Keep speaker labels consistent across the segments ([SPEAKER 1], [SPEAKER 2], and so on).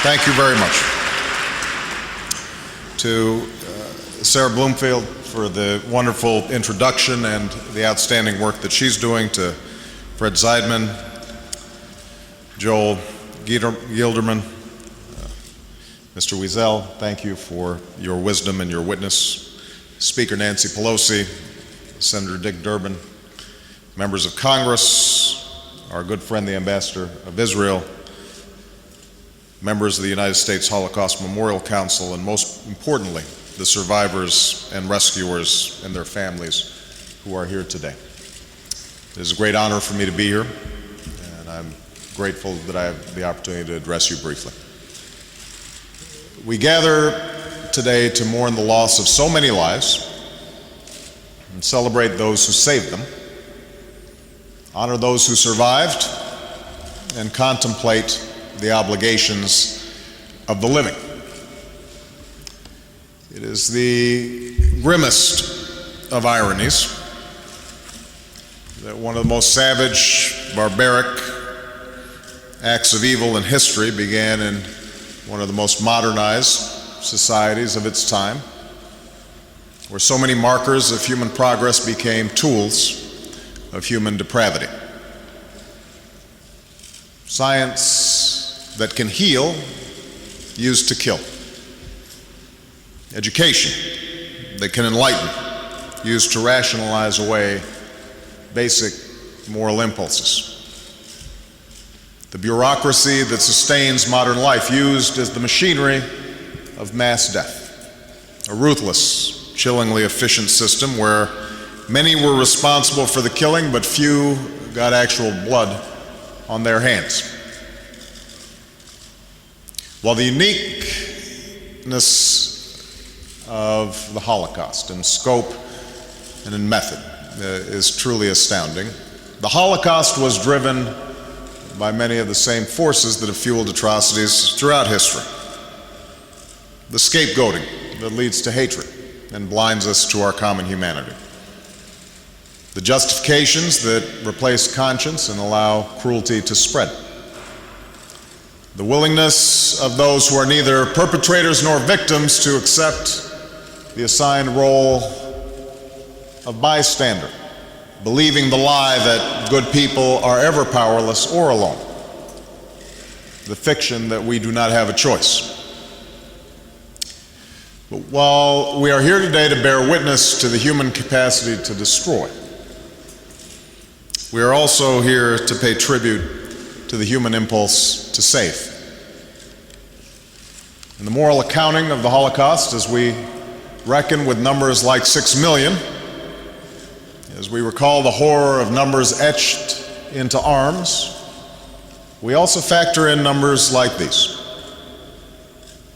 [SPEAKER 1] Thank you very much. To Sarah Bloomfield for the wonderful introduction and the outstanding work that she's doing, to Fred Zeidman, Joel Gilderman, Mr. Wiesel, thank you for your wisdom and your witness. Speaker Nancy Pelosi, Senator Dick Durbin, members of Congress, our good friend the Ambassador of Israel, members of the United States Holocaust Memorial Council, and most importantly, the survivors and rescuers and their families who are here today. It is a great honor for me to be here, and I'm grateful that I have the opportunity to address you briefly. We gather today to mourn the loss of so many lives and celebrate those who saved them, honor those who survived, and contemplate the obligations of the living. It is the grimmest of ironies that one of the most savage, barbaric acts of evil in history began in one of the most modernized societies of its time, where so many markers of human progress became tools of human depravity. Science that can heal used to kill. Education that can enlighten used to rationalize away basic moral impulses. The bureaucracy that sustains modern life used as the machinery of mass death. A ruthless, chillingly efficient system where many were responsible for the killing, but few got actual blood on their hands. While the uniqueness of the Holocaust in scope and in method is truly astounding, the Holocaust was driven by many of the same forces that have fueled atrocities throughout history. The scapegoating that leads to hatred and blinds us to our common humanity. The justifications that replace conscience and allow cruelty to spread. The willingness of those who are neither perpetrators nor victims to accept the assigned role of bystander, believing the lie that good people are ever powerless or alone, the fiction that we do not have a choice. But while we are here today to bear witness to the human capacity to destroy, we are also here to pay tribute to the human impulse to save. In the moral accounting of the Holocaust, as we reckon with numbers like 6 million, as we recall the horror of numbers etched into arms, we also factor in numbers like these.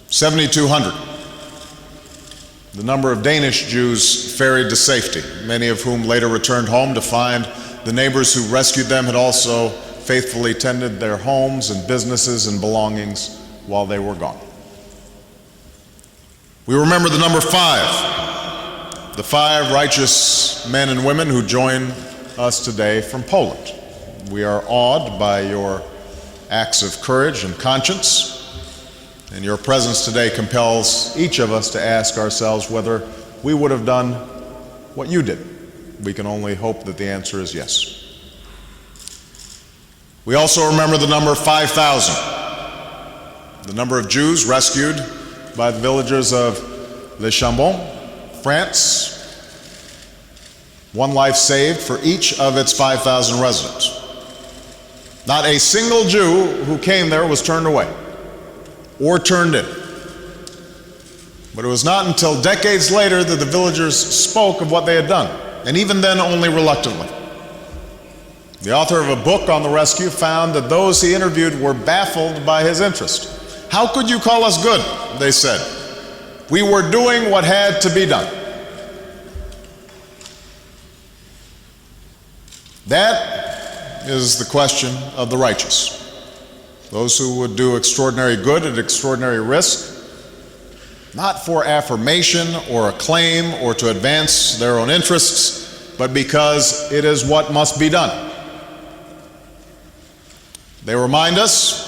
[SPEAKER 1] 7,200, the number of Danish Jews ferried to safety, many of whom later returned home to find the neighbors who rescued them had also faithfully tended their homes and businesses and belongings while they were gone. We remember the number 5, the 5 righteous men and women who join us today from Poland. We are awed by your acts of courage and conscience, and your presence today compels each of us to ask ourselves whether we would have done what you did. We can only hope that the answer is yes. We also remember the number 5,000, the number of Jews rescued by the villagers of Le Chambon, France. One life saved for each of its 5,000 residents. Not a single Jew who came there was turned away or turned in. But it was not until decades later that the villagers spoke of what they had done, and even then only reluctantly. The author of a book on the rescue found that those he interviewed were baffled by his interest. "How could you call us good?" they said. "We were doing what had to be done." That is the question of the righteous. Those who would do extraordinary good at extraordinary risk, not for affirmation or acclaim or to advance their own interests, but because it is what must be done. They remind us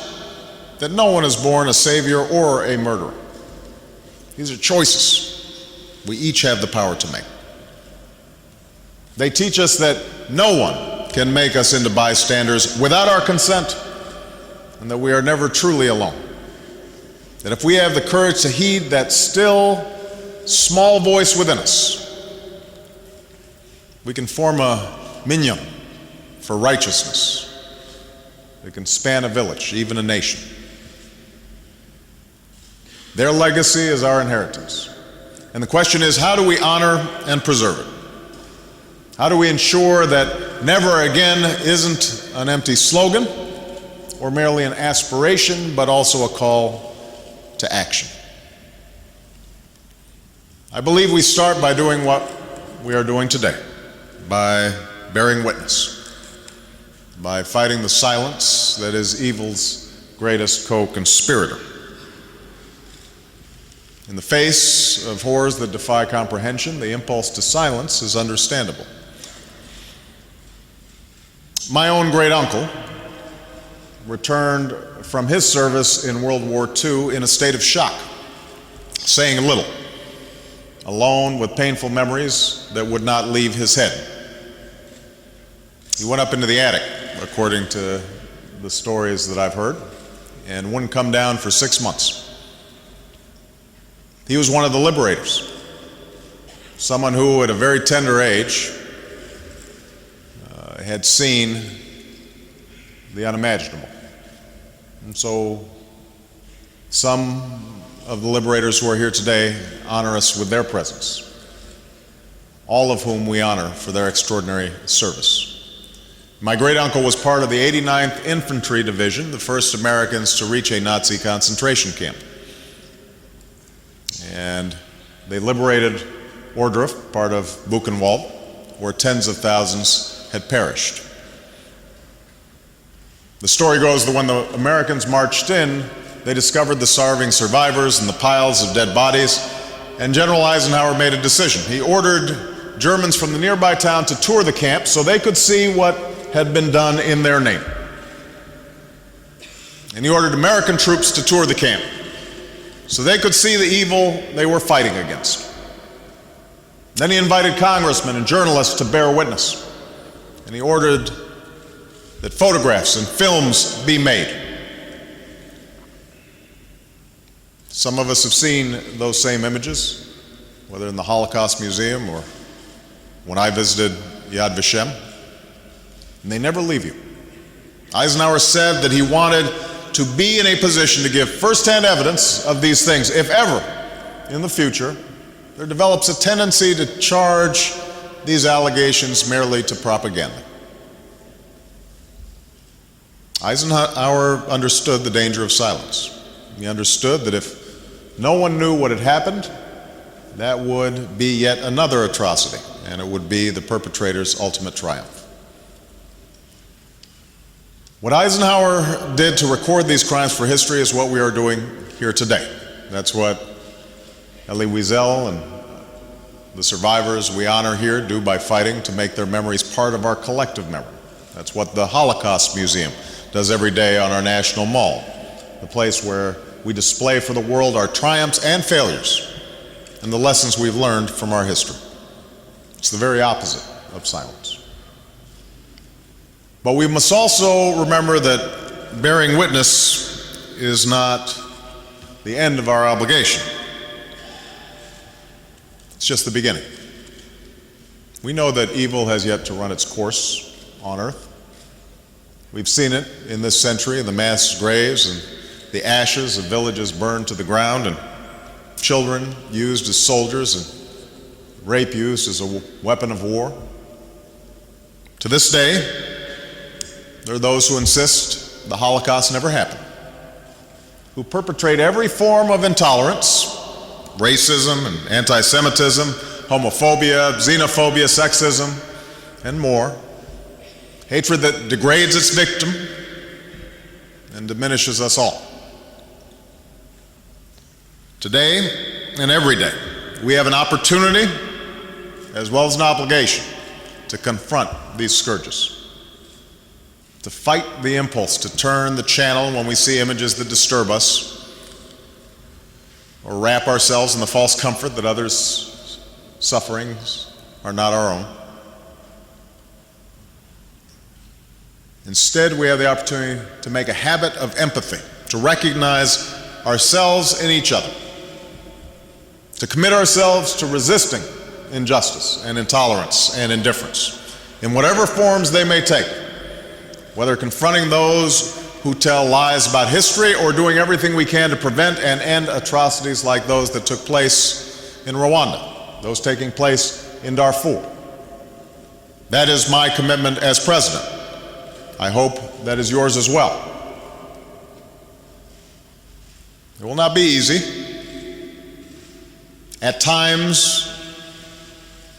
[SPEAKER 1] that no one is born a savior or a murderer. These are choices we each have the power to make. They teach us that no one can make us into bystanders without our consent, and that we are never truly alone. That if we have the courage to heed that still, small voice within us, we can form a minyan for righteousness. It can span a village, even a nation. Their legacy is our inheritance. And the question is, how do we honor and preserve it? How do we ensure that never again isn't an empty slogan or merely an aspiration, but also a call to action? I believe we start by doing what we are doing today, by bearing witness, by fighting the silence that is evil's greatest co-conspirator. In the face of horrors that defy comprehension, the impulse to silence is understandable. My own great uncle returned from his service in World War II in a state of shock, saying little, alone with painful memories that would not leave his head. He went up into the attic, according to the stories that I've heard, and wouldn't come down for 6 months. He was one of the liberators, someone who at a very tender age had seen the unimaginable. And so some of the liberators who are here today honor us with their presence, all of whom we honor for their extraordinary service. My great uncle was part of the 89th Infantry Division, the first Americans to reach a Nazi concentration camp. And they liberated Ohrdruf, part of Buchenwald, where tens of thousands had perished. The story goes that when the Americans marched in, they discovered the starving survivors and the piles of dead bodies, and General Eisenhower made a decision. He ordered Germans from the nearby town to tour the camp so they could see what had been done in their name. And he ordered American troops to tour the camp so they could see the evil they were fighting against. Then he invited congressmen and journalists to bear witness, and he ordered that photographs and films be made. Some of us have seen those same images, whether in the Holocaust Museum or when I visited Yad Vashem, and they never leave you. Eisenhower said that he wanted to be in a position to give firsthand evidence of these things, if ever in the future there develops a tendency to charge these allegations merely to propaganda. Eisenhower understood the danger of silence. He understood that if no one knew what had happened, that would be yet another atrocity, and it would be the perpetrator's ultimate triumph. What Eisenhower did to record these crimes for history is what we are doing here today. That's what Elie Wiesel and the survivors we honor here do by fighting to make their memories part of our collective memory. That's what the Holocaust Museum does every day on our National Mall, the place where we display for the world our triumphs and failures and the lessons we've learned from our history. It's the very opposite of silence. But we must also remember that bearing witness is not the end of our obligation. It's just the beginning. We know that evil has yet to run its course on earth. We've seen it in this century, in the mass graves and the ashes of villages burned to the ground, and children used as soldiers and rape used as a weapon of war. To this day, there are those who insist the Holocaust never happened, who perpetrate every form of intolerance, racism and anti-Semitism, homophobia, xenophobia, sexism, and more. Hatred that degrades its victim and diminishes us all. Today and every day, we have an opportunity as well as an obligation to confront these scourges. to fight the impulse to turn the channel when we see images that disturb us, or wrap ourselves in the false comfort that others' sufferings are not our own. Instead, we have the opportunity to make a habit of empathy, to recognize ourselves in each other, to commit ourselves to resisting injustice and intolerance and indifference, in whatever forms they may take, whether confronting those who tell lies about history or doing everything we can to prevent and end atrocities like those that took place in Rwanda, those taking place in Darfur. That is my commitment as president. I hope that is yours as well. It will not be easy. At times,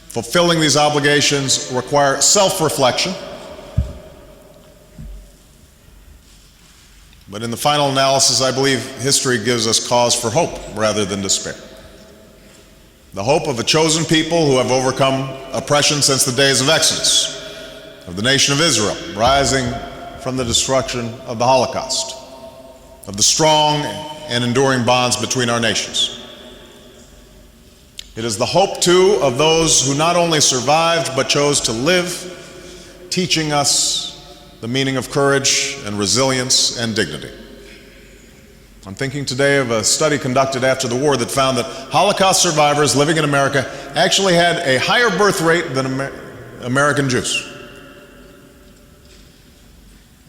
[SPEAKER 1] fulfilling these obligations require self-reflection. But in the final analysis, I believe history gives us cause for hope rather than despair. The hope of a chosen people who have overcome oppression since the days of Exodus, of the nation of Israel, rising from the destruction of the Holocaust, of the strong and enduring bonds between our nations. It is the hope, too, of those who not only survived but chose to live, teaching us the meaning of courage and resilience and dignity. I'm thinking today of a study conducted after the war that found that Holocaust survivors living in America actually had a higher birth rate than American Jews.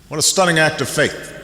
[SPEAKER 1] What a stunning act of faith.